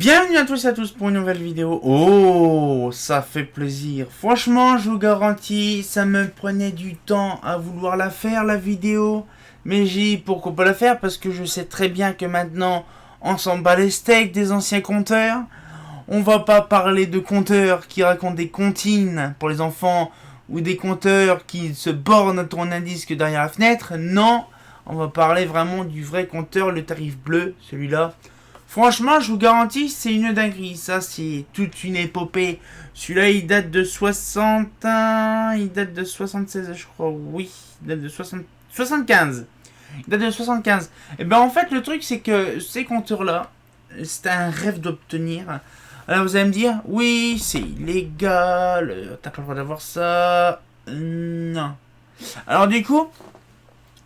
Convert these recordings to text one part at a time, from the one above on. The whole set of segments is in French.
Bienvenue à tous et à tous pour une nouvelle vidéo. Oh, ça fait plaisir. Franchement, je vous garantis, ça me prenait du temps à vouloir la faire, la vidéo. Mais j'ai dit pourquoi pas la faire, parce que je sais très bien que maintenant, on s'en bat les steaks des anciens compteurs. On va pas parler de compteurs qui racontent des comptines pour les enfants, ou des compteurs qui se bornent à tourner un disque derrière la fenêtre. Non, on va parler vraiment du vrai compteur, le tarif bleu, celui-là. Franchement, je vous garantis, c'est une dinguerie. Ça, c'est toute une épopée. Celui-là, il date de 61... Il date de 76, je crois. Oui, il date de 75. Il date de 75. Et ben, en fait, le truc, c'est que ces compteurs-là, c'était un rêve d'obtenir. Alors, vous allez me dire, oui, c'est illégal. T'as pas le droit d'avoir ça. Non. Alors, du coup,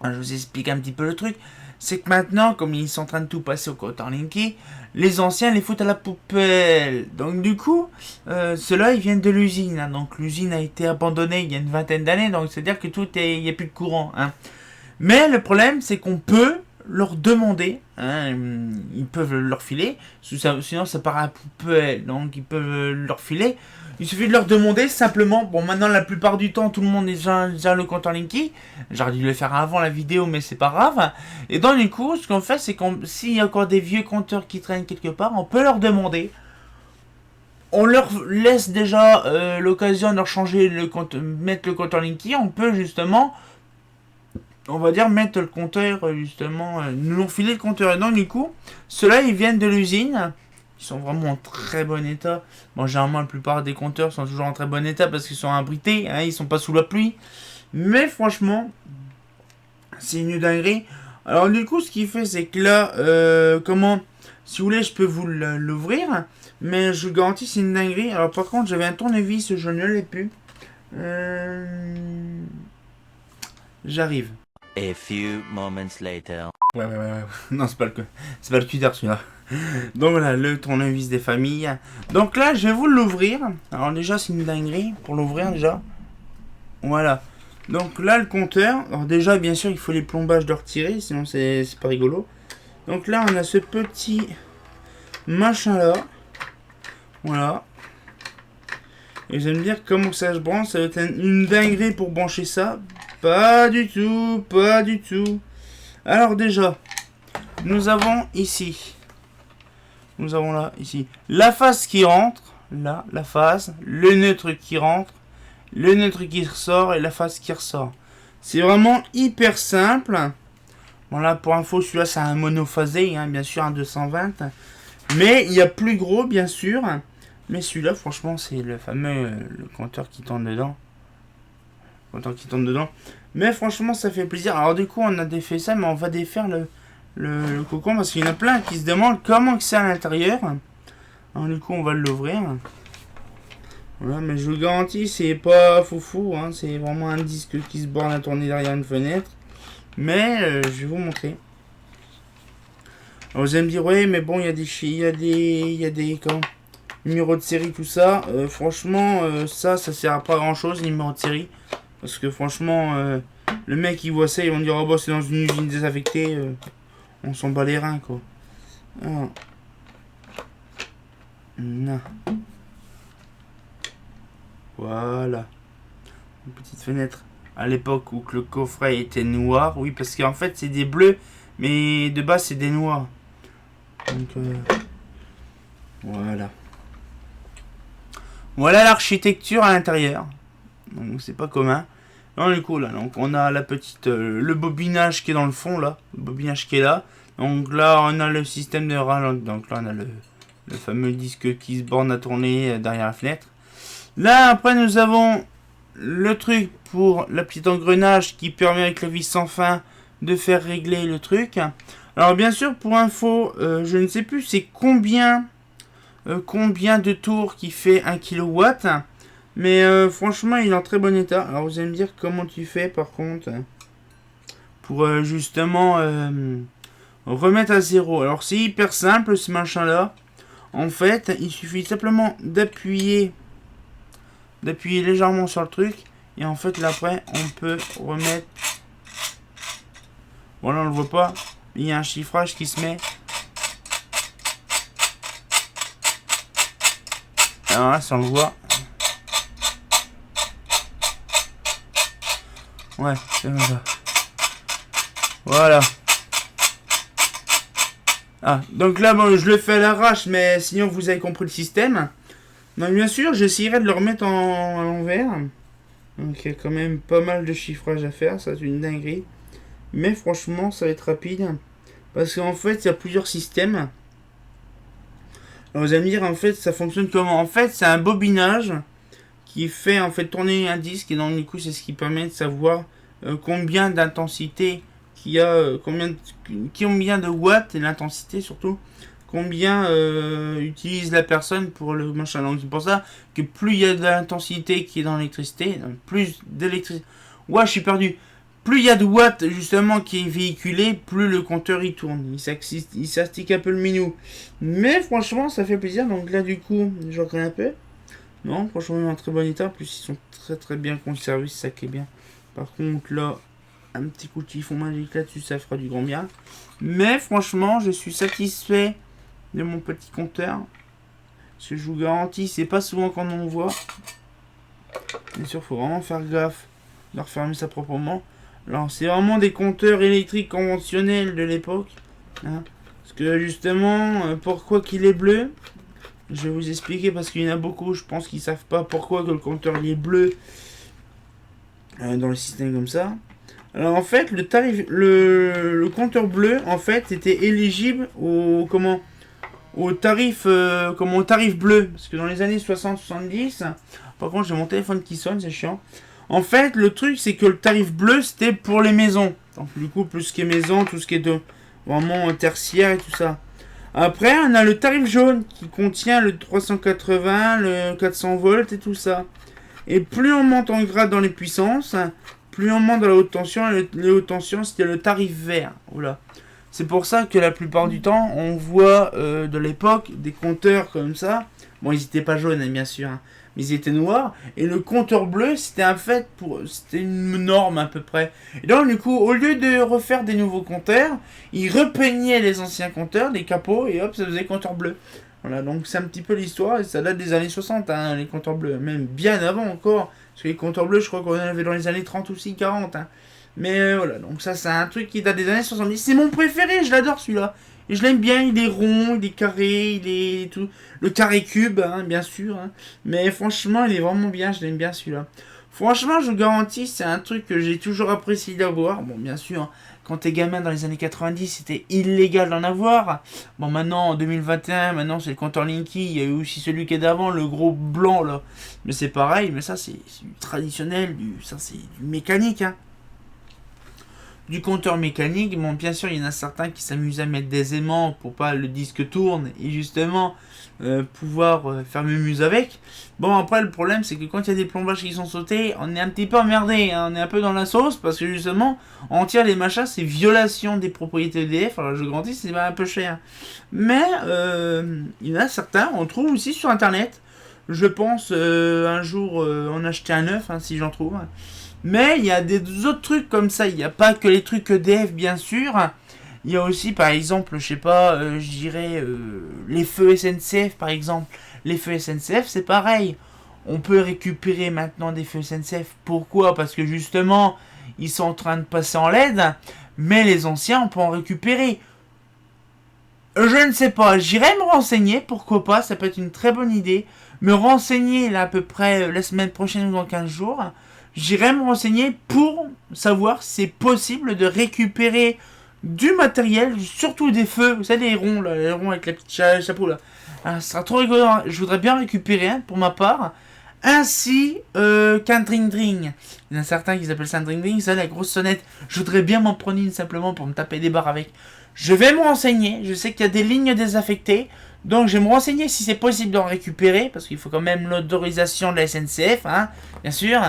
je vous explique un petit peu le truc. C'est que maintenant, comme ils sont en train de tout passer au compteur Linky, les anciens les foutent à la poubelle. Donc du coup, ceux-là, ils viennent de l'usine. Hein. Donc l'usine a été abandonnée il y a une vingtaine d'années, donc c'est-à-dire que il n'y a plus de courant. Hein. Mais le problème, c'est qu'on peut leur demander, hein, ils peuvent leur filer, sinon ça part à la poubelle, donc ils peuvent leur filer. Il suffit de leur demander simplement. Bon, maintenant la plupart du temps, tout le monde est déjà le compteur Linky. J'aurais dû le faire avant la vidéo, mais c'est pas grave. Et donc du coup, ce qu'on fait, c'est qu'on, s'il y a encore des vieux compteurs qui traînent quelque part, on peut leur demander. On leur laisse déjà l'occasion de leur changer le compteur, mettre le compteur Linky. On peut justement, on va dire, mettre le compteur justement, nous ont filé le compteur. Et donc du coup, ceux-là, ils viennent de l'usine. Ils sont vraiment en très bon état. Bon, généralement, la plupart des compteurs sont toujours en très bon état parce qu'ils sont abrités, hein, ils sont pas sous la pluie. Mais franchement, c'est une dinguerie. Alors, du coup, ce qu'il fait, c'est que là, si vous voulez, je peux vous l'ouvrir. Mais je vous garantis, c'est une dinguerie. Alors, par contre, j'avais un tournevis, je ne l'ai plus. J'arrive. A few moments later. Ouais. Non, c'est pas le cutter celui-là. Donc voilà, le tournevis des familles. Donc là, je vais vous l'ouvrir. Alors déjà, c'est une dinguerie pour l'ouvrir déjà. Voilà. Donc là, le compteur. Alors déjà, bien sûr, il faut les plombages de retirer, sinon c'est pas rigolo. Donc là, on a ce petit machin-là. Voilà. Et vous allez me dire comment ça se branche. Ça va être une dinguerie pour brancher ça. Pas du tout, pas du tout. Alors déjà, nous avons ici... Nous avons là, ici, la phase qui rentre, là, la phase, le neutre qui rentre, le neutre qui ressort et la phase qui ressort. C'est vraiment hyper simple. Bon là, pour info, celui-là, c'est un monophasé, hein, bien sûr, un 220. Mais il y a plus gros, bien sûr. Mais celui-là, franchement, c'est le fameux le compteur qui tourne dedans. Mais franchement, ça fait plaisir. Alors du coup, on a défait ça, mais on va défaire le cocon parce qu'il y en a plein qui se demandent comment que c'est à l'intérieur. Alors du coup, on va l'ouvrir. Voilà, mais je vous garantis, c'est pas foufou, hein, c'est vraiment un disque qui se borne à tourner derrière une fenêtre. Mais je vais vous montrer. Alors vous allez me dire, ouais, mais bon, il y a des numéros de série, tout ça. Franchement, ça sert à pas grand chose, les numéros de série. Parce que franchement, le mec il voit ça, ils vont dire, oh bah c'est dans une usine désaffectée. On s'en bat les reins, quoi. Alors. Non. Voilà. Une petite fenêtre. À l'époque où le coffret était noir. Oui, parce qu'en fait, c'est des bleus. Mais de base, c'est des noirs. Donc, voilà. Voilà l'architecture à l'intérieur. Donc, c'est pas commun. Donc, du coup, là, donc, on a la petite... le bobinage qui est dans le fond, là. Le bobinage qui est là. Donc là, on a le système de ralentissement. Donc là, on a le fameux disque qui se borne à tourner derrière la fenêtre. Là, après, nous avons le truc pour la petite engrenage qui permet avec la vis sans fin de faire régler le truc. Alors bien sûr, pour info, je ne sais plus c'est combien de tours qui fait 1 kW. Mais franchement, il est en très bon état. Alors vous allez me dire comment tu fais par contre pour justement... remettre à zéro. Alors c'est hyper simple ce machin là. En fait, il suffit simplement d'appuyer légèrement sur le truc. Et en fait là après on peut remettre. Voilà, on le voit pas. Il y a un chiffrage qui se met. Alors là, si on le voit. Ouais, c'est comme ça. Voilà. Ah, donc là, bon, je le fais à l'arrache, mais sinon vous avez compris le système. Donc bien sûr, j'essaierai de le remettre à l'envers. Donc il y a quand même pas mal de chiffrage à faire, ça c'est une dinguerie. Mais franchement, ça va être rapide. Parce qu'en fait, il y a plusieurs systèmes. Alors vous allez me dire, en fait, ça fonctionne comment? En fait, c'est un bobinage qui fait en fait tourner un disque. Et donc du coup, c'est ce qui permet de savoir combien d'intensité qu'il y a, combien de watts et l'intensité surtout. Combien utilise la personne pour le machin. Donc c'est pour ça que plus il y a d'intensité qui est dans l'électricité, plus d'électricité. Ouais, je suis perdu. Plus il y a de watts justement qui est véhiculé, plus le compteur il tourne. Il s'astique un peu le minou. Mais franchement, ça fait plaisir. Donc là, du coup, je regarde un peu. Non, franchement, il est en très bon état. En plus, ils sont très très bien conservés. C'est ça qui est bien. Par contre, là, un petit coup de chiffon magique là-dessus, ça fera du grand bien. Mais franchement, je suis satisfait de mon petit compteur. Parce que je vous garantis, c'est pas souvent qu'on en voit. Bien sûr, faut vraiment faire gaffe de refermer ça proprement. Alors, c'est vraiment des compteurs électriques conventionnels de l'époque. Hein. Parce que justement, pourquoi qu'il est bleu, je vais vous expliquer parce qu'il y en a beaucoup, je pense qu'ils savent pas pourquoi que le compteur il est bleu dans le système comme ça. Alors en fait, le tarif, le compteur bleu, en fait, était éligible au tarif bleu, parce que dans les années 60-70, par contre j'ai mon téléphone qui sonne, c'est chiant. En fait, le truc c'est que le tarif bleu c'était pour les maisons, donc du coup plus ce qui est maison, tout ce qui est vraiment tertiaire et tout ça. Après on a le tarif jaune qui contient le 380, le 400 volts et tout ça. Et plus on monte en grade dans les puissances, plus on monte dans la haute tension, et les hautes tensions c'était le tarif vert. Voilà. C'est pour ça que la plupart du temps, on voit de l'époque des compteurs comme ça. Bon, ils n'étaient pas jaunes, hein, bien sûr, hein, mais ils étaient noirs. Et le compteur bleu, c'était c'était une norme à peu près. Et donc, du coup, au lieu de refaire des nouveaux compteurs, ils repeignaient les anciens compteurs, les capots, et hop, ça faisait compteur bleu. Voilà, donc c'est un petit peu l'histoire, et ça date des années 60, hein, les compteurs bleus. Même bien avant encore. Parce que les compteurs bleus, je crois qu'on en avait dans les années 30 aussi, 40, hein. Mais voilà, donc ça c'est un truc qui date des années 70. C'est mon préféré, je l'adore celui-là. Et je l'aime bien, il est rond, il est carré, il est tout. Le carré cube, hein, bien sûr. Hein. Mais franchement, il est vraiment bien, je l'aime bien celui-là. Franchement, je vous garantis, c'est un truc que j'ai toujours apprécié d'avoir. Bon, bien sûr, hein, quand t'es gamin dans les années 90, c'était illégal d'en avoir. Bon, maintenant, en 2021, maintenant c'est le compteur Linky. Il y a eu aussi celui qui est d'avant, le gros blanc là. Mais c'est pareil, mais ça c'est du traditionnel, ça c'est du mécanique, hein. Du compteur mécanique, bon bien sûr il y en a certains qui s'amusent à mettre des aimants pour pas le disque tourne et justement pouvoir faire mumuse avec. Bon après le problème c'est que quand il y a des plombages qui sont sautés, on est un petit peu emmerdé, hein, on est un peu dans la sauce parce que justement on tire les machins, c'est violation des propriétés EDF, alors je garantis c'est un peu cher. Mais il y en a certains, on trouve aussi sur internet, je pense un jour en acheter un neuf hein, si j'en trouve. Mais il y a des autres trucs comme ça. Il n'y a pas que les trucs EDF, bien sûr. Il y a aussi, par exemple, je sais pas, je dirais, les feux SNCF, par exemple. Les feux SNCF, c'est pareil. On peut récupérer maintenant des feux SNCF. Pourquoi? Parce que justement, ils sont en train de passer en LED. Mais les anciens, on peut en récupérer. Je ne sais pas. J'irai me renseigner. Pourquoi pas? Ça peut être une très bonne idée. Me renseigner, là, à peu près, la semaine prochaine ou dans 15 jours. J'irai me renseigner pour savoir si c'est possible de récupérer du matériel, surtout des feux, vous savez les ronds là, les ronds avec la petite chapeau là. Ah, ça sera trop rigolo, hein. Je voudrais bien récupérer un pour ma part, ainsi qu'un dring dring. Il y en a certains qui appellent ça un dring dring, ça la grosse sonnette. Je voudrais bien m'en prendre une simplement pour me taper des barres avec. Je vais me renseigner, je sais qu'il y a des lignes désaffectées, donc je vais me renseigner si c'est possible d'en récupérer, parce qu'il faut quand même l'autorisation de la SNCF, hein, bien sûr.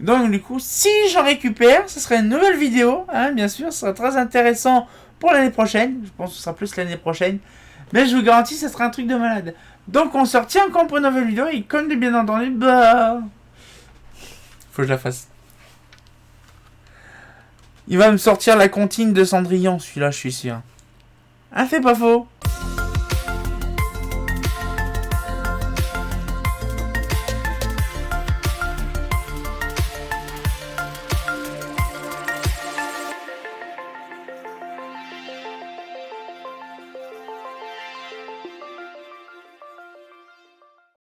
Donc du coup, si j'en récupère, ce sera une nouvelle vidéo, hein, bien sûr, ce sera très intéressant pour l'année prochaine. Je pense que ce sera plus l'année prochaine. Mais je vous garantis, ce sera un truc de malade. Donc on se retient encore pour une nouvelle vidéo, et comme de bien entendu, bah... faut que je la fasse. Il va me sortir la comptine de Cendrillon, celui-là, je suis sûr. Ah, c'est pas faux.